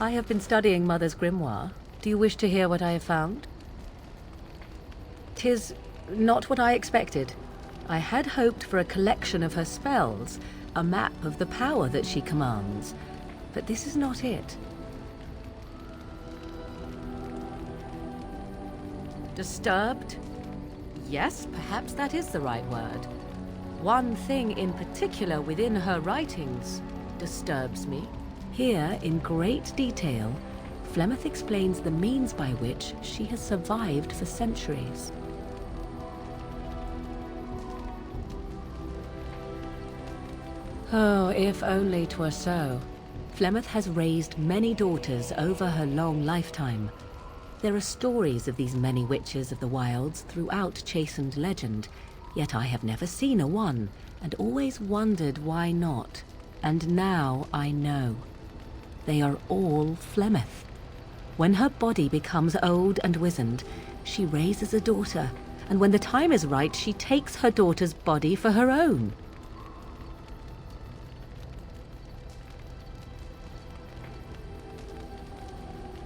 I have been studying Mother's grimoire. Do you wish to hear what I have found? 'Tis not what I expected. I had hoped for a collection of her spells, a map of the power that she commands. But this is not it. Disturbed? Yes, perhaps that is the right word. One thing in particular within her writings disturbs me. Here, in great detail, Flemeth explains the means by which she has survived for centuries. Oh, if only 'twere so. Flemeth has raised many daughters over her long lifetime. There are stories of these many witches of the wilds throughout chastened legend, yet I have never seen a one, and always wondered why not. And now I know. They are all Flemeth. When her body becomes old and wizened, she raises a daughter, and when the time is right, she takes her daughter's body for her own.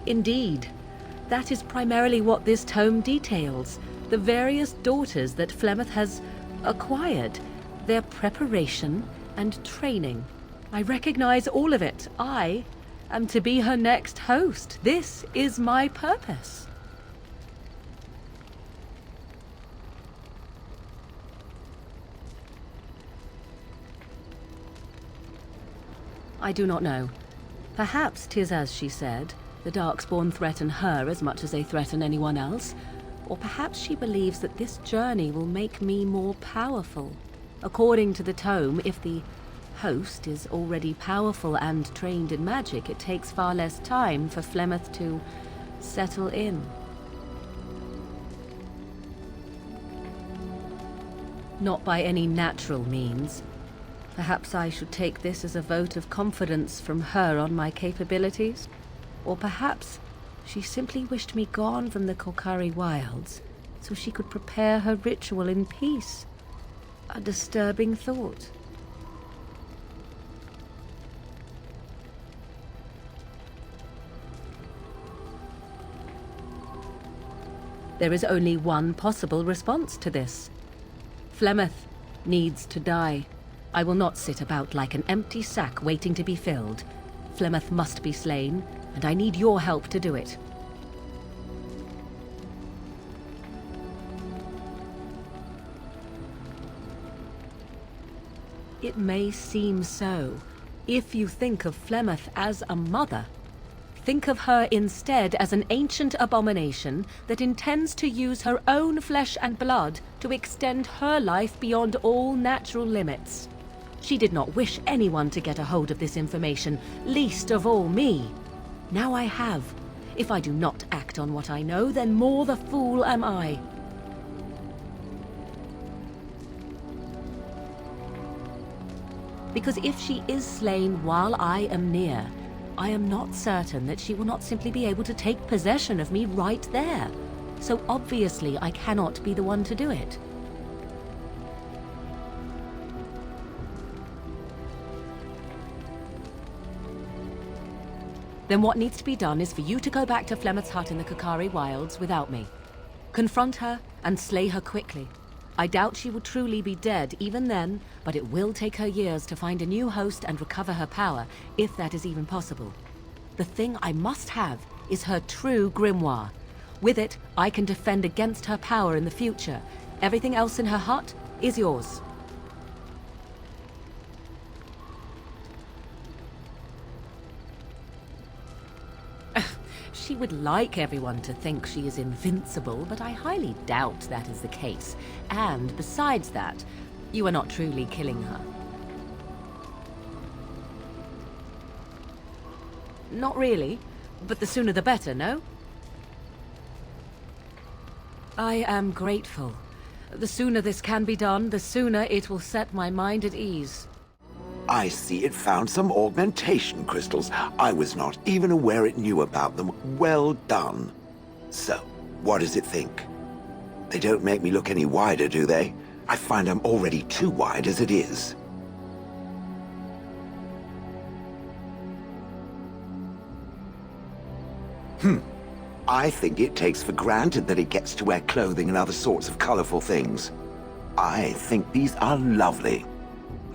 Indeed. That is primarily what this tome details, the various daughters that Flemeth has acquired, their preparation and training. I recognize all of it. I am to be her next host. This is my purpose. I do not know. Perhaps 'tis as she said. The Darkspawn threaten her as much as they threaten anyone else. Or perhaps she believes that this journey will make me more powerful. According to the tome, if the host is already powerful and trained in magic, it takes far less time for Flemeth to settle in. Not by any natural means. Perhaps I should take this as a vote of confidence from her on my capabilities. Or perhaps she simply wished me gone from the Korcari wilds so she could prepare her ritual in peace. A disturbing thought. There is only one possible response to this. Flemeth needs to die. I will not sit about like an empty sack waiting to be filled. Flemeth must be slain, and I need your help to do it. It may seem so. If you think of Flemeth as a mother, think of her instead as an ancient abomination that intends to use her own flesh and blood to extend her life beyond all natural limits. She did not wish anyone to get a hold of this information, least of all me. Now I have. If I do not act on what I know, then more the fool am I. Because if she is slain while I am near, I am not certain that she will not simply be able to take possession of me right there. So obviously I cannot be the one to do it. Then what needs to be done is for you to go back to Flemeth's hut in the Korcari wilds without me. Confront her and slay her quickly. I doubt she will truly be dead even then, but it will take her years to find a new host and recover her power, if that is even possible. The thing I must have is her true grimoire. With it, I can defend against her power in the future. Everything else in her hut is yours. She would like everyone to think she is invincible, but I highly doubt that is the case. And besides that, you are not truly killing her. Not really, but the sooner the better, no? I am grateful. The sooner this can be done, the sooner it will set my mind at ease. I see it found some augmentation crystals. I was not even aware it knew about them. Well done. So, what does it think? They don't make me look any wider, do they? I find I'm already too wide as it is. I think it takes for granted that it gets to wear clothing and other sorts of colorful things. I think these are lovely.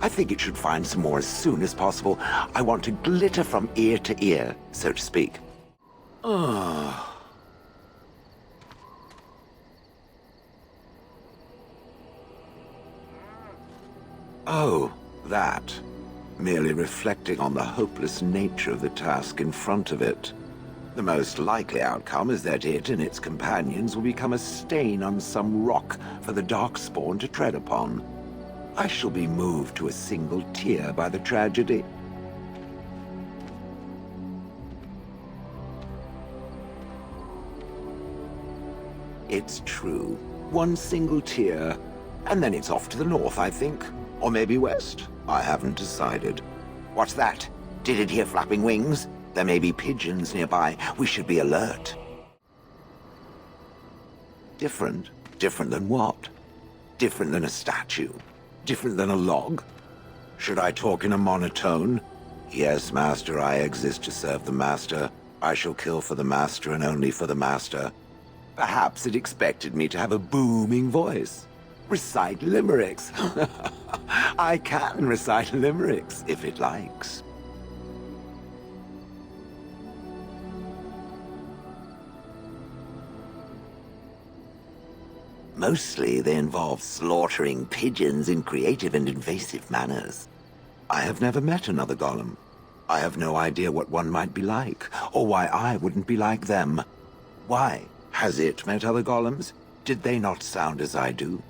I think it should find some more as soon as possible. I want to glitter from ear to ear, so to speak. Oh, that. Merely reflecting on the hopeless nature of the task in front of it. The most likely outcome is that it and its companions will become a stain on some rock for the Darkspawn to tread upon. I shall be moved to a single tear by the tragedy. It's true. One single tear, and then it's off to the north, I think. Or maybe west. I haven't decided. What's that? Did it hear flapping wings? There may be pigeons nearby. We should be alert. Different? Different than what? Different than a statue? Different than a log? Should I talk in a monotone? Yes, Master, I exist to serve the Master. I shall kill for the Master and only for the Master. Perhaps it expected me to have a booming voice. Recite limericks. I can recite limericks, if it likes. Mostly they involve slaughtering pigeons in creative and invasive manners. I have never met another golem. I have no idea what one might be like, or why I wouldn't be like them. Why? Has it met other golems? Did they not sound as I do?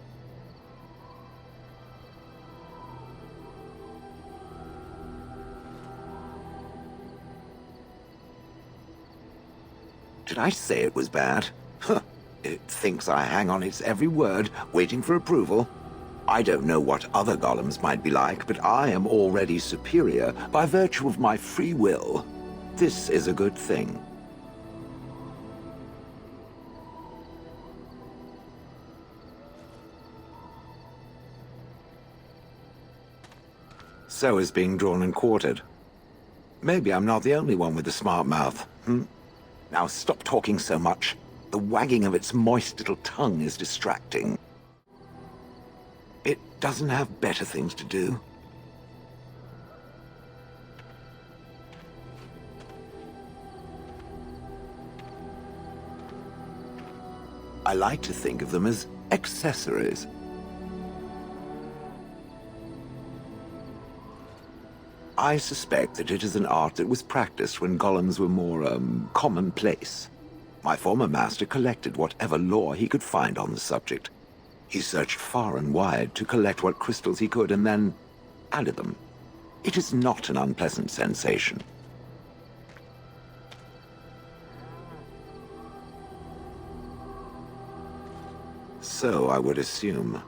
Did I say it was bad? Huh. It thinks I hang on its every word, waiting for approval. I don't know what other golems might be like, but I am already superior by virtue of my free will. This is a good thing. So is being drawn and quartered. Maybe I'm not the only one with a smart mouth, Now stop talking so much. The wagging of its moist little tongue is distracting. It doesn't have better things to do. I like to think of them as accessories. I suspect that it is an art that was practiced when golems were more, commonplace. My former master collected whatever lore he could find on the subject. He searched far and wide to collect what crystals he could and then added them. It is not an unpleasant sensation. So I would assume.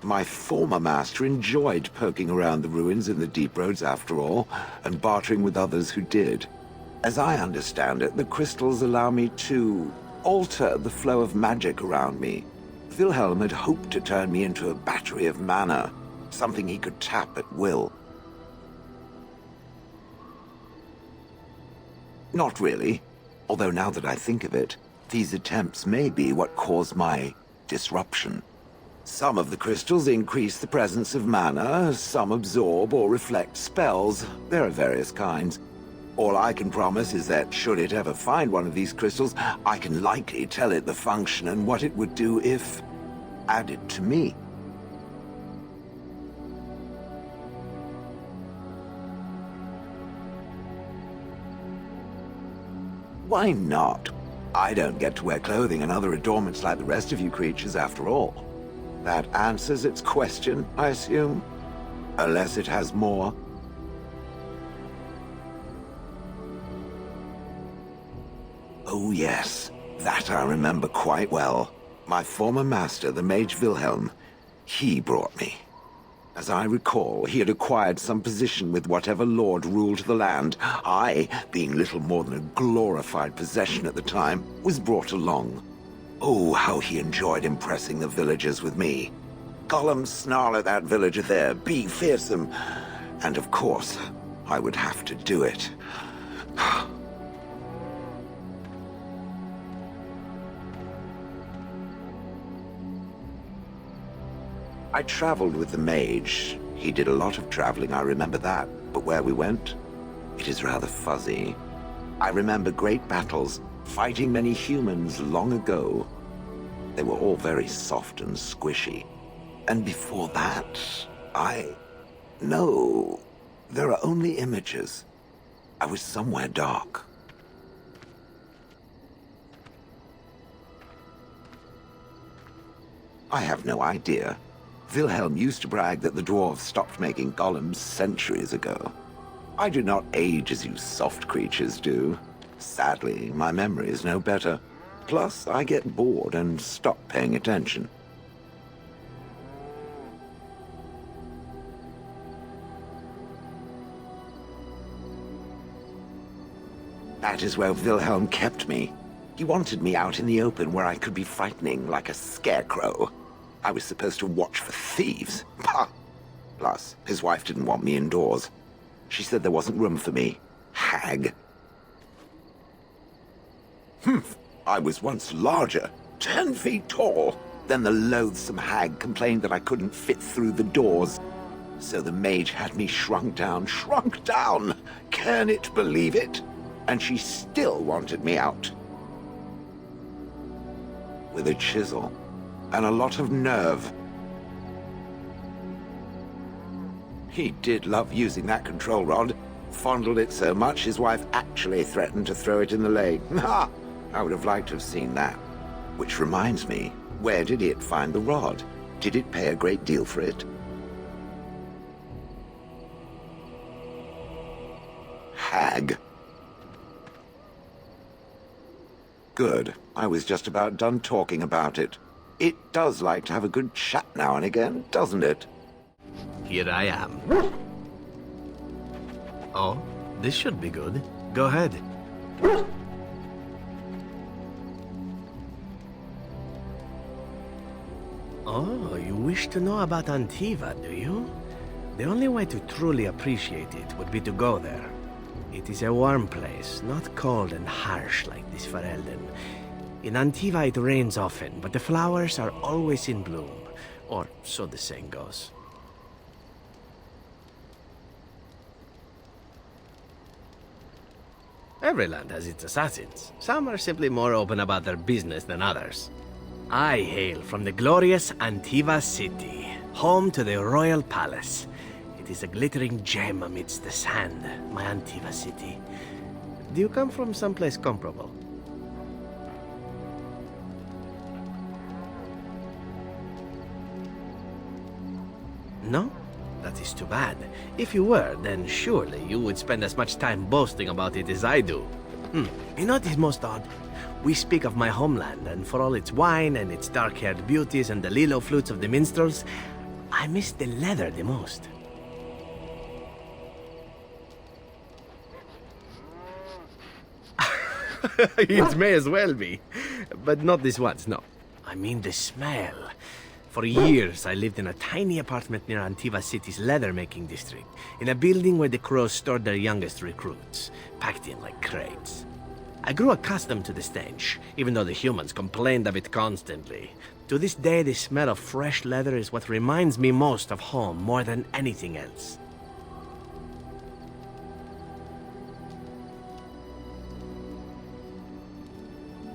My former master enjoyed poking around the ruins in the deep roads after all, and bartering with others who did. As I understand it, the crystals allow me to alter the flow of magic around me. Wilhelm had hoped to turn me into a battery of mana, something he could tap at will. Not really, although now that I think of it, these attempts may be what caused my disruption. Some of the crystals increase the presence of mana, some absorb or reflect spells. There are various kinds. All I can promise is that should it ever find one of these crystals, I can likely tell it the function and what it would do if added to me. Why not? I don't get to wear clothing and other adornments like the rest of you creatures after all. That answers its question, I assume? Unless it has more. Oh yes, that I remember quite well. My former master, the Mage Wilhelm, he brought me. As I recall, he had acquired some position with whatever lord ruled the land. I, being little more than a glorified possession at the time, was brought along. Oh, how he enjoyed impressing the villagers with me. Golems snarl at that villager there, be fearsome. And of course, I would have to do it. I traveled with the mage. He did a lot of traveling, I remember that. But where we went, it is rather fuzzy. I remember great battles, fighting many humans long ago. They were all very soft and squishy. And before that, No, there are only images. I was somewhere dark. I have no idea. Wilhelm used to brag that the dwarves stopped making golems centuries ago. I do not age as you soft creatures do. Sadly, my memory is no better. Plus, I get bored and stop paying attention. That is where Wilhelm kept me. He wanted me out in the open where I could be frightening like a scarecrow. I was supposed to watch for thieves. Pah! Plus, his wife didn't want me indoors. She said there wasn't room for me. Hag. Humph! I was once larger, 10 feet tall. Then the loathsome hag complained that I couldn't fit through the doors. So the mage had me shrunk down. Can it believe it? And she still wanted me out. With a chisel. And a lot of nerve. He did love using that control rod. Fondled it so much his wife actually threatened to throw it in the lake. Ha! I would have liked to have seen that. Which reminds me, where did it find the rod? Did it pay a great deal for it? Hag. Good. I was just about done talking about it. It does like to have a good chat now and again, doesn't it? Here I am. Oh, this should be good. Go ahead. Oh, you wish to know about Antiva, do you? The only way to truly appreciate it would be to go there. It is a warm place, not cold and harsh like this Ferelden. In Antiva it rains often, but the flowers are always in bloom. Or so the saying goes. Every land has its assassins. Some are simply more open about their business than others. I hail from the glorious Antiva city, home to the royal palace. It is a glittering gem amidst the sand, my Antiva city. Do you come from someplace comparable? No? That is too bad. If you were, then surely you would spend as much time boasting about it as I do. You know what is most odd? We speak of my homeland, and for all its wine and its dark-haired beauties and the lilo flutes of the minstrels, I miss the leather the most. It may as well be. But not this once, no. I mean the smell. For years, I lived in a tiny apartment near Antiva City's leather-making district, in a building where the crows stored their youngest recruits, packed in like crates. I grew accustomed to the stench, even though the humans complained of it constantly. To this day, the smell of fresh leather is what reminds me most of home more than anything else.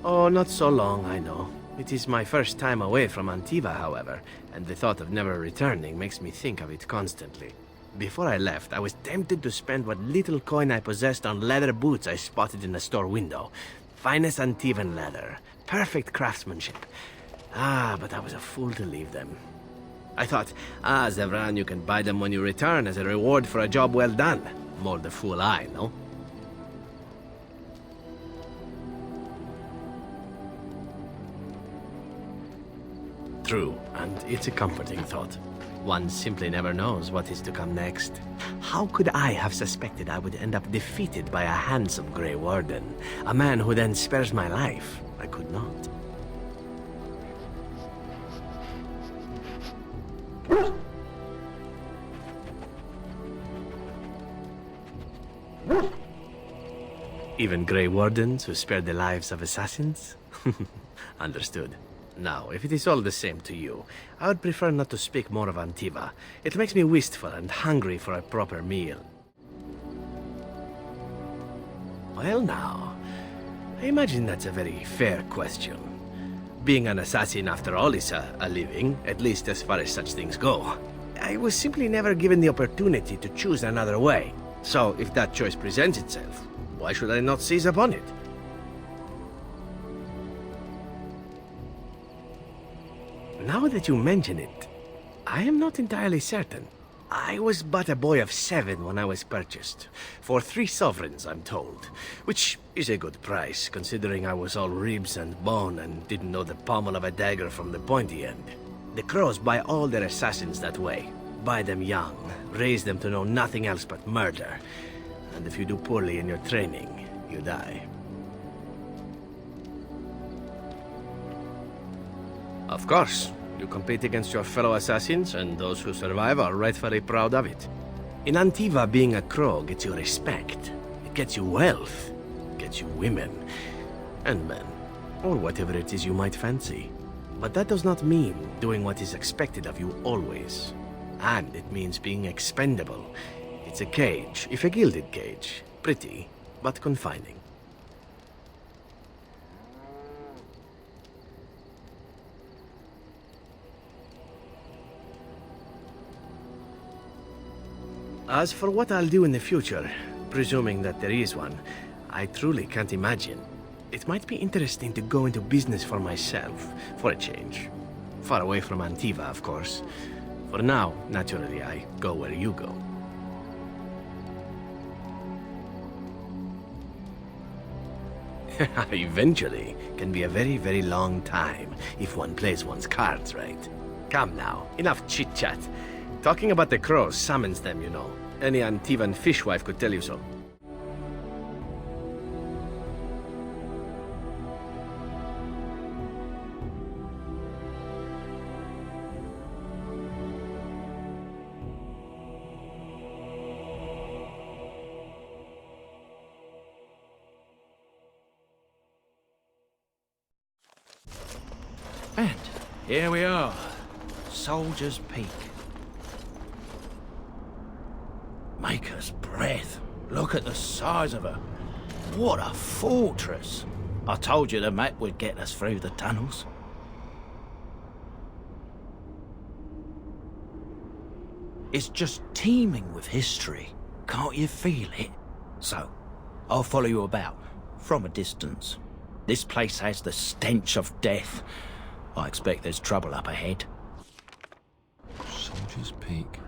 Oh, not so long, I know. It is my first time away from Antiva, however, and the thought of never returning makes me think of it constantly. Before I left, I was tempted to spend what little coin I possessed on leather boots I spotted in a store window. Finest Antivan leather. Perfect craftsmanship. But I was a fool to leave them. I thought, Zevran, you can buy them when you return as a reward for a job well done. More the fool I, no? True, and it's a comforting thought. One simply never knows what is to come next. How could I have suspected I would end up defeated by a handsome Grey Warden? A man who then spares my life? I could not. Even Grey Wardens who spare the lives of assassins? Understood. Now, if it is all the same to you, I would prefer not to speak more of Antiva. It makes me wistful and hungry for a proper meal. Well now, I imagine that's a very fair question. Being an assassin, after all, is a living, at least as far as such things go. I was simply never given the opportunity to choose another way. So, if that choice presents itself, why should I not seize upon it? Now that you mention it, I am not entirely certain. I was but a boy of 7 when I was purchased. For 3 sovereigns, I'm told. Which is a good price, considering I was all ribs and bone and didn't know the pommel of a dagger from the pointy end. The Crows buy all their assassins that way. Buy them young, raise them to know nothing else but murder. And if you do poorly in your training, you die. Of course. You compete against your fellow assassins, and those who survive are rightfully proud of it. In Antiva, being a crow gets you respect. It gets you wealth. It gets you women. And men. Or whatever it is you might fancy. But that does not mean doing what is expected of you always. And it means being expendable. It's a cage, if a gilded cage. Pretty, but confining. As for what I'll do in the future, presuming that there is one, I truly can't imagine. It might be interesting to go into business for myself, for a change. Far away from Antiva, of course. For now, naturally, I go where you go. Eventually can be a very, very long time if one plays one's cards right. Come now, enough chit-chat. Talking about the crows summons them, you know. Any Antivan fishwife could tell you so. And here we are, Soldier's Peak. Maker's breath. Look at the size of her. What a fortress. I told you the map would get us through the tunnels. It's just teeming with history. Can't you feel it? So, I'll follow you about, from a distance. This place has the stench of death. I expect there's trouble up ahead. Soldier's Peak.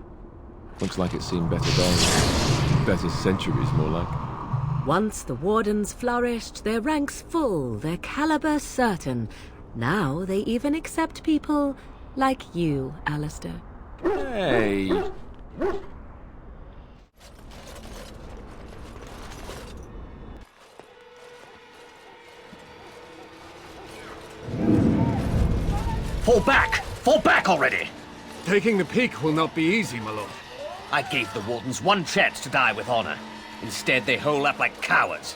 Looks like it's seen better days. Better centuries, more like. Once the Wardens flourished, their ranks full, their caliber certain. Now they even accept people like you, Alistair. Hey! Fall back! Fall back already! Taking the peak will not be easy, my lord. I gave the Wardens one chance to die with honor. Instead, they hole up like cowards.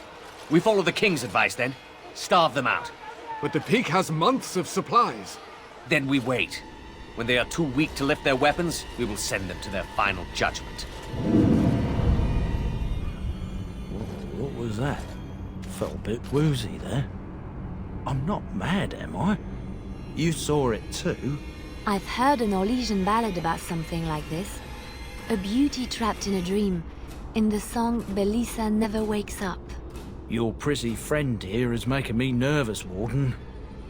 We follow the King's advice, then. Starve them out. But the peak has months of supplies. Then we wait. When they are too weak to lift their weapons, we will send them to their final judgment. What was that? Felt a bit woozy there. I'm not mad, am I? You saw it too? I've heard an Orlesian ballad about something like this. A beauty trapped in a dream. In the song, Belisa never wakes up. Your prissy friend here is making me nervous, Warden.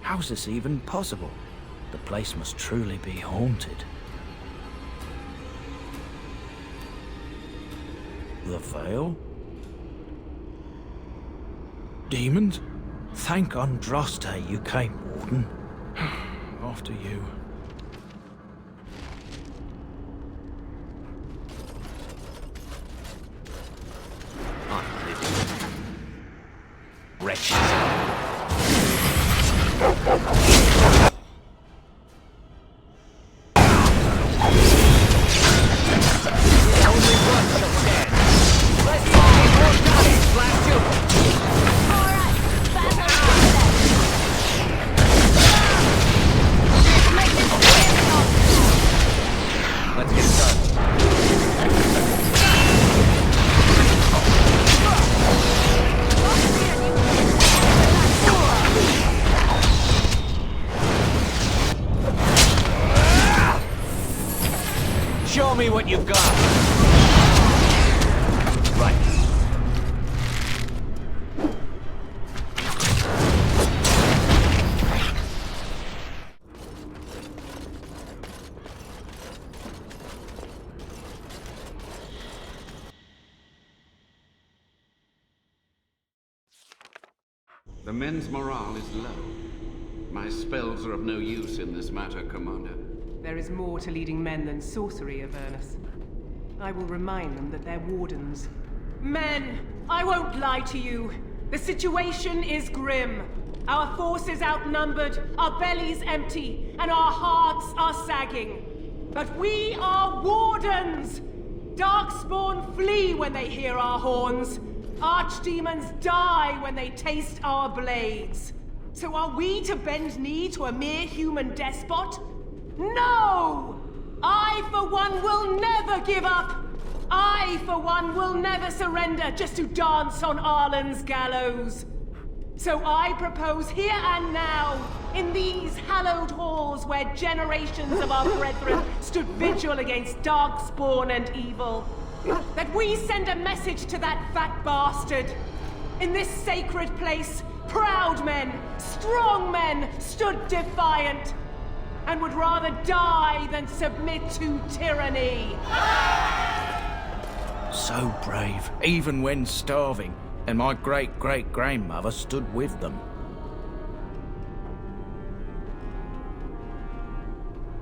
How's this even possible? The place must truly be haunted. The Veil? Demons? Thank Andraste you came, Warden. After you. Wretches. me what you've got. Right. The men's morale is low. My spells are of no use in this matter, Commander. There is more to leading men than sorcery, Avernus. I will remind them that they're wardens. Men, I won't lie to you. The situation is grim. Our forces outnumbered, our bellies empty, and our hearts are sagging. But we are wardens! Darkspawn flee when they hear our horns. Archdemons die when they taste our blades. So are we to bend knee to a mere human despot? No! I, for one, will never give up! I, for one, will never surrender just to dance on Arlen's gallows! So I propose here and now, in these hallowed halls where generations of our brethren stood vigil against darkspawn and evil, that we send a message to that fat bastard. In this sacred place, proud men, strong men stood defiant, and would rather die than submit to tyranny. So brave, even when starving, and my great-great-grandmother stood with them.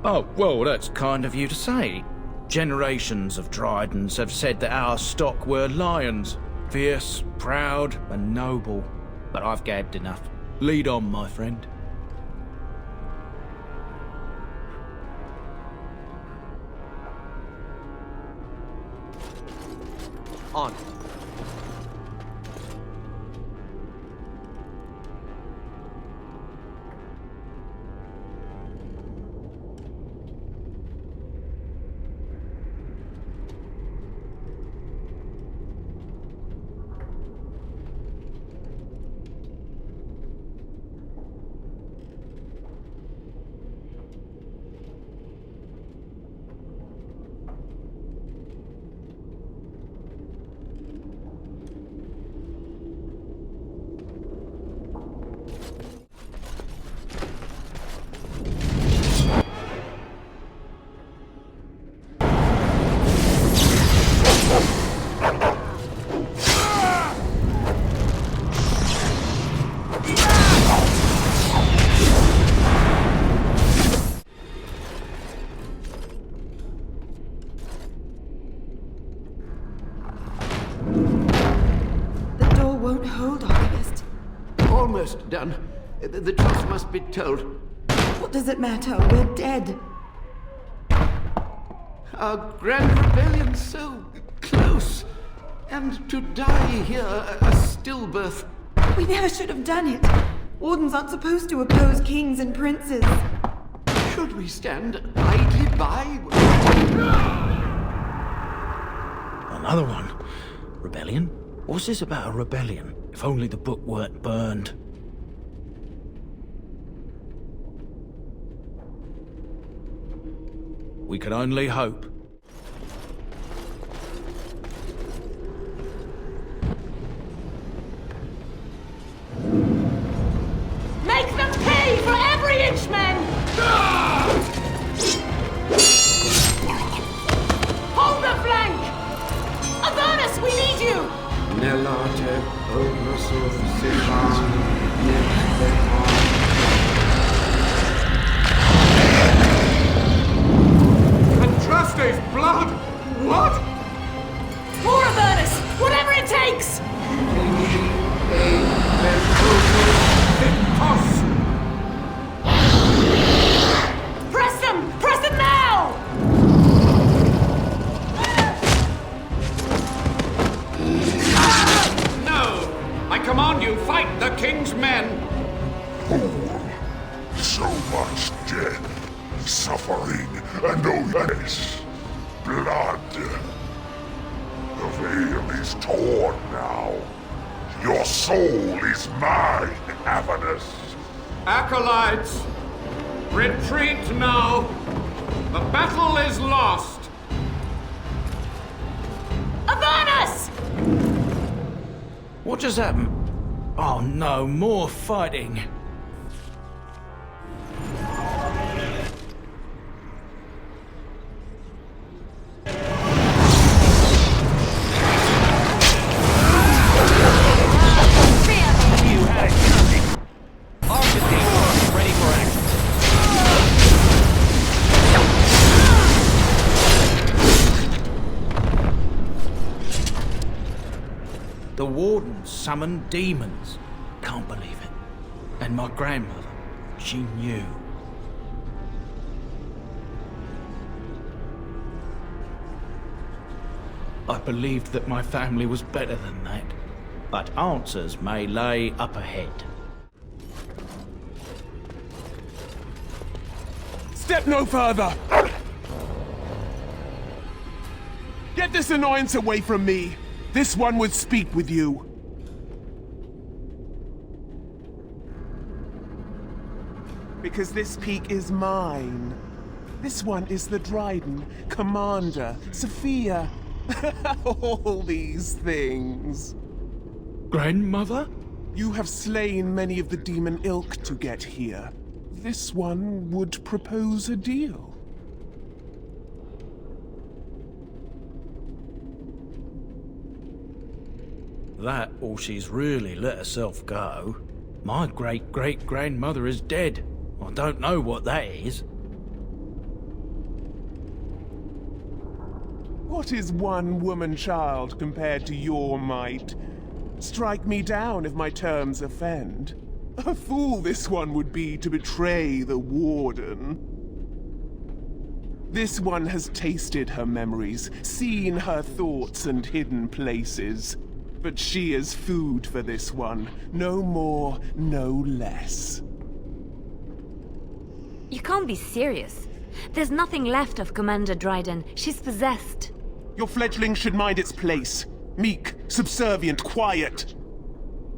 Oh, well, that's kind of you to say. Generations of Drydens have said that our stock were lions, fierce, proud, and noble. But I've gabbed enough. Lead on, my friend. On. Almost done. The truth must be told. What does it matter? We're dead. Our grand rebellion's so close. And to die here, a stillbirth. We never should have done it. Wardens aren't supposed to oppose kings and princes. Should we stand idly by? Another one. Rebellion? What's this about a rebellion? If only the book weren't burned. We can only hope. Make them pay for every inch, men! Hold the flank! Avernus, we need you! Nelate, Ognusov, Andraste's blood? What? More Avernus! Whatever it takes! Press them! Press them now! No! I command you, fight the king's men! So much death, suffering, and yes, blood. The veil is torn now. Your soul is mine, Avernus. Acolytes, retreat now. The battle is lost. Avernus! What just happened? Oh no, more fighting. You had it coming. Architect, ready for action. The Wardens summoned demons. Can't believe it. And my grandmother, she knew. I believed that my family was better than that. But answers may lay up ahead. Step no further! Get this annoyance away from me! This one would speak with you. Because this peak is mine. This one is the Dryden, Commander, Sophia. All these things. Grandmother? You have slain many of the demon ilk to get here. This one would propose a deal. That, or she's really let herself go. My great-great-grandmother is dead. I don't know what that is. What is one woman child compared to your might? Strike me down if my terms offend. A fool this one would be to betray the Warden. This one has tasted her memories, seen her thoughts and hidden places. But she is food for this one. No more, no less. You can't be serious. There's nothing left of Commander Dryden. She's possessed. Your fledgling should mind its place. Meek, subservient, quiet.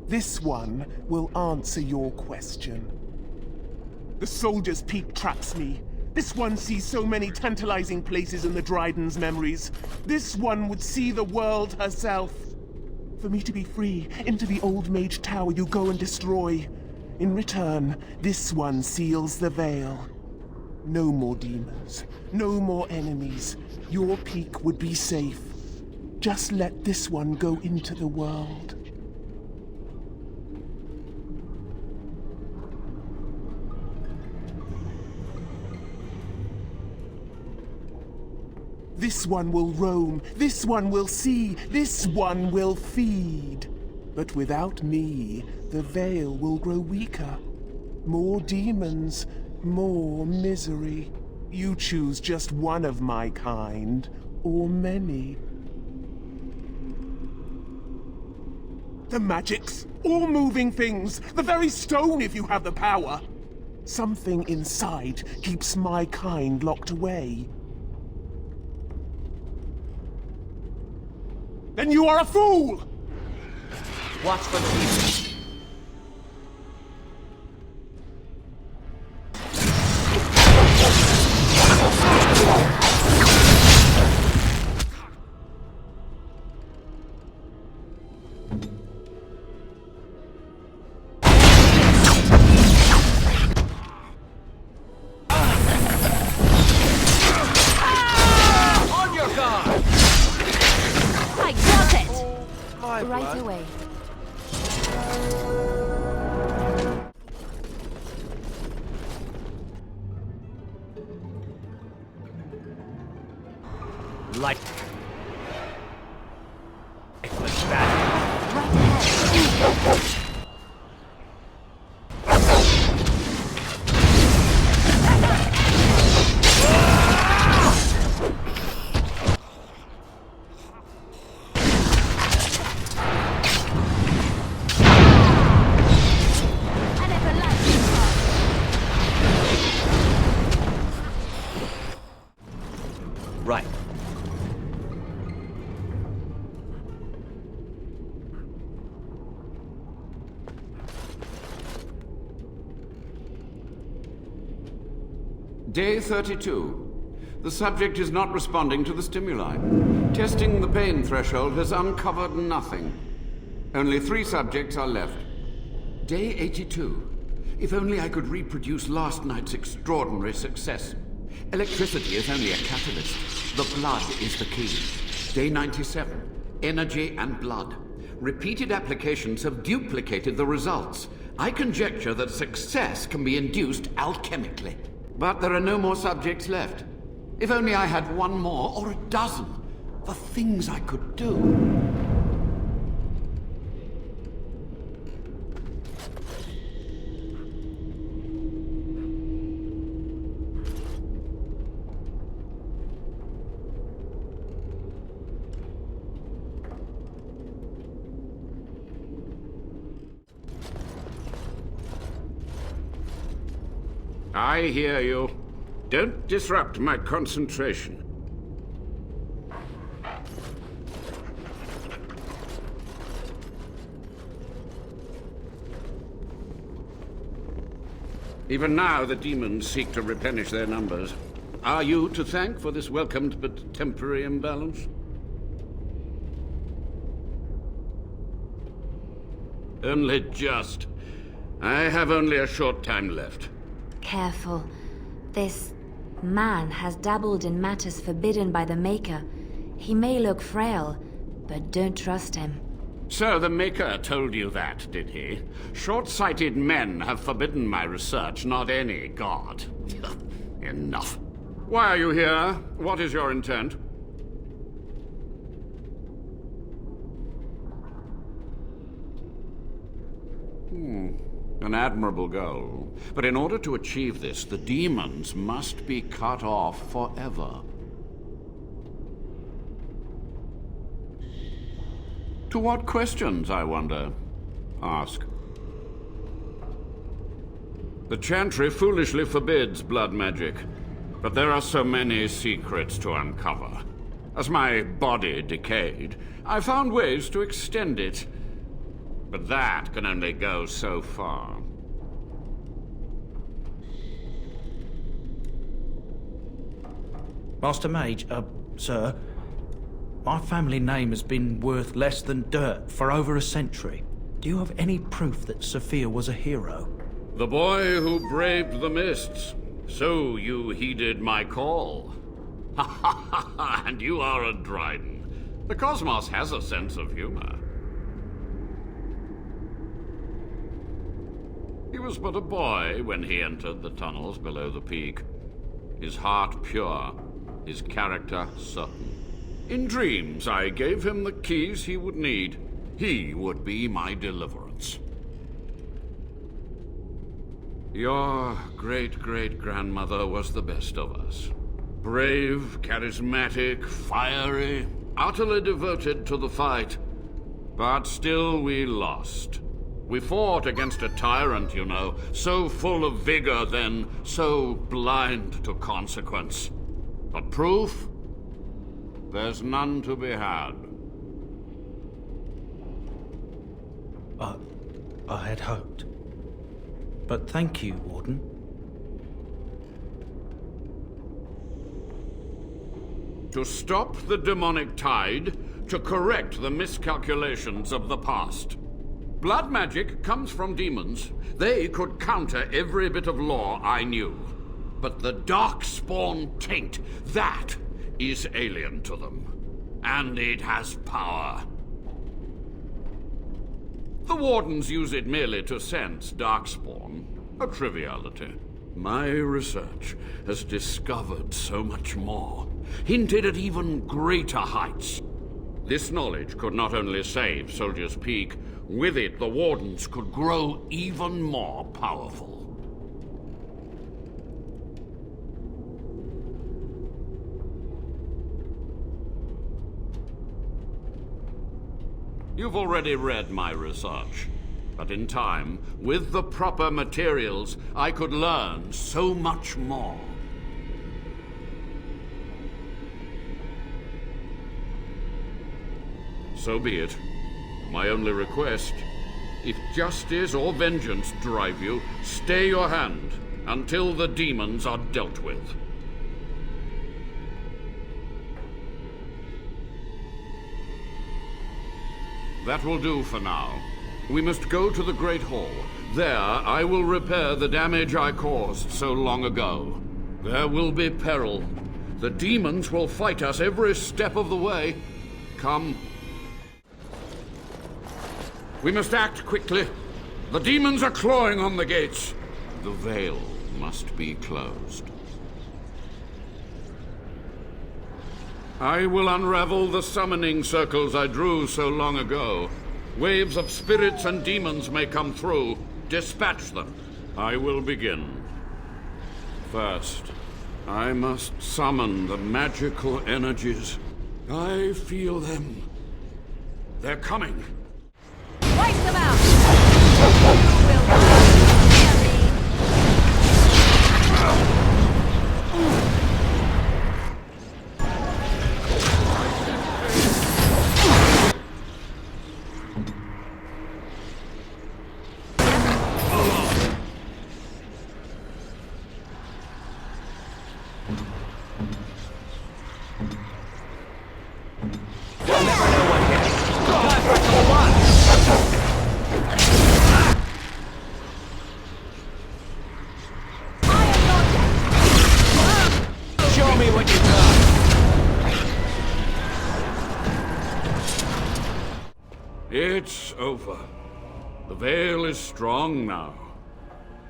This one will answer your question. The soldier's peak traps me. This one sees so many tantalizing places in the Dryden's memories. This one would see the world herself. For me to be free, into the old mage tower you go and destroy. In return, this one seals the veil. No more demons, no more enemies. Your peak would be safe. Just let this one go into the world. This one will roam, this one will see, this one will feed. But without me, the veil will grow weaker. More demons, more misery. You choose just one of my kind, or many. The magics, all moving things, the very stone if you have the power. Something inside keeps my kind locked away. Then you are a fool! Watch for the demons. On your guard! I got it! Right away. Like battle. Right ahead. Right. Day 32. The subject is not responding to the stimuli. Testing the pain threshold has uncovered nothing. Only 3 subjects are left. Day 82. If only I could reproduce last night's extraordinary success. Electricity is only a catalyst. The blood is the key. Day 97. Energy and blood. Repeated applications have duplicated the results. I conjecture that success can be induced alchemically. But there are no more subjects left. If only I had 1 more, or a dozen. The things I could do. I hear you. Don't disrupt my concentration. Even now, the demons seek to replenish their numbers. Are you to thank for this welcomed but temporary imbalance? Only just. I have only a short time left. Careful. This man has dabbled in matters forbidden by the Maker. He may look frail, but don't trust him. So the Maker told you that, did he? Short-sighted men have forbidden my research, not any god. Enough. Why are you here? What is your intent? An admirable goal. But in order to achieve this, the demons must be cut off forever. To what questions, I wonder? Ask. The Chantry foolishly forbids blood magic, but there are so many secrets to uncover. As my body decayed, I found ways to extend it. But that can only go so far. Master Mage, sir, my family name has been worth less than dirt for over a century. Do you have any proof that Sophia was a hero? The boy who braved the mists. So you heeded my call. Ha ha ha ha, and you are a Dryden. The cosmos has a sense of humor. He was but a boy when he entered the tunnels below the peak. His heart pure, his character certain. In dreams, I gave him the keys he would need. He would be my deliverance. Your great-great-grandmother was the best of us. Brave, charismatic, fiery, utterly devoted to the fight. But still we lost. We fought against a tyrant, you know, so full of vigor then, so blind to consequence. But proof? There's none to be had. I had hoped. But thank you, Warden. To stop the demonic tide, to correct the miscalculations of the past. Blood magic comes from demons. They could counter every bit of law I knew. But the darkspawn taint, that is alien to them. And it has power. The Wardens use it merely to sense darkspawn, a triviality. My research has discovered so much more, hinted at even greater heights. This knowledge could not only save Soldier's Peak, with it the Wardens could grow even more powerful. You've already read my research, but in time, with the proper materials, I could learn so much more. So be it. My only request, if justice or vengeance drive you, stay your hand until the demons are dealt with. That will do for now. We must go to the Great Hall. There, I will repair the damage I caused so long ago. There will be peril. The demons will fight us every step of the way. Come. We must act quickly. The demons are clawing on the gates. The veil must be closed. I will unravel the summoning circles I drew so long ago. Waves of spirits and demons may come through. Dispatch them. I will begin. First, I must summon the magical energies. I feel them. They're coming. Wipe them out! You will not It's over. The veil is strong now.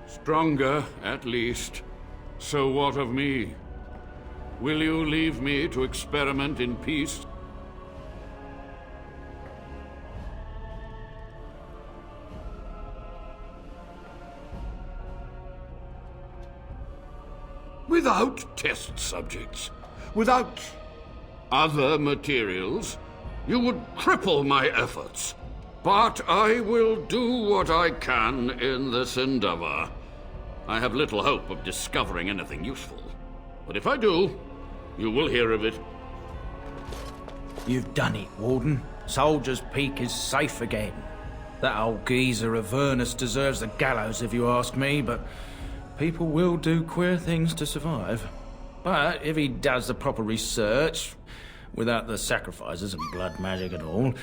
Stronger, at least. So what of me? Will you leave me to experiment in peace? Without test subjects, without other materials, you would cripple my efforts. But I will do what I can in this endeavor. I have little hope of discovering anything useful. But if I do, you will hear of it. You've done it, Warden. Soldier's Peak is safe again. That old geezer of Avernus deserves the gallows if you ask me, but people will do queer things to survive. But if he does the proper research, without the sacrifices and blood magic and all,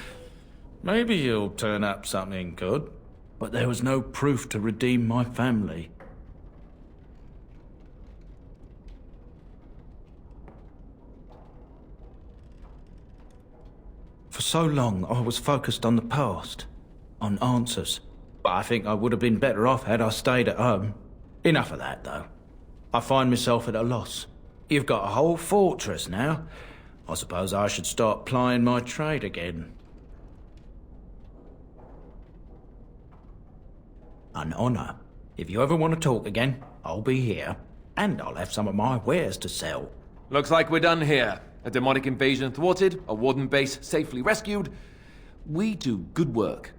maybe he'll turn up something good. But there was no proof to redeem my family. For so long, I was focused on the past, on answers. But I think I would have been better off had I stayed at home. Enough of that, though. I find myself at a loss. You've got a whole fortress now. I suppose I should start plying my trade again. An honor. If you ever want to talk again, I'll be here. And I'll have some of my wares to sell. Looks like we're done here. A demonic invasion thwarted, a Warden base safely rescued. We do good work.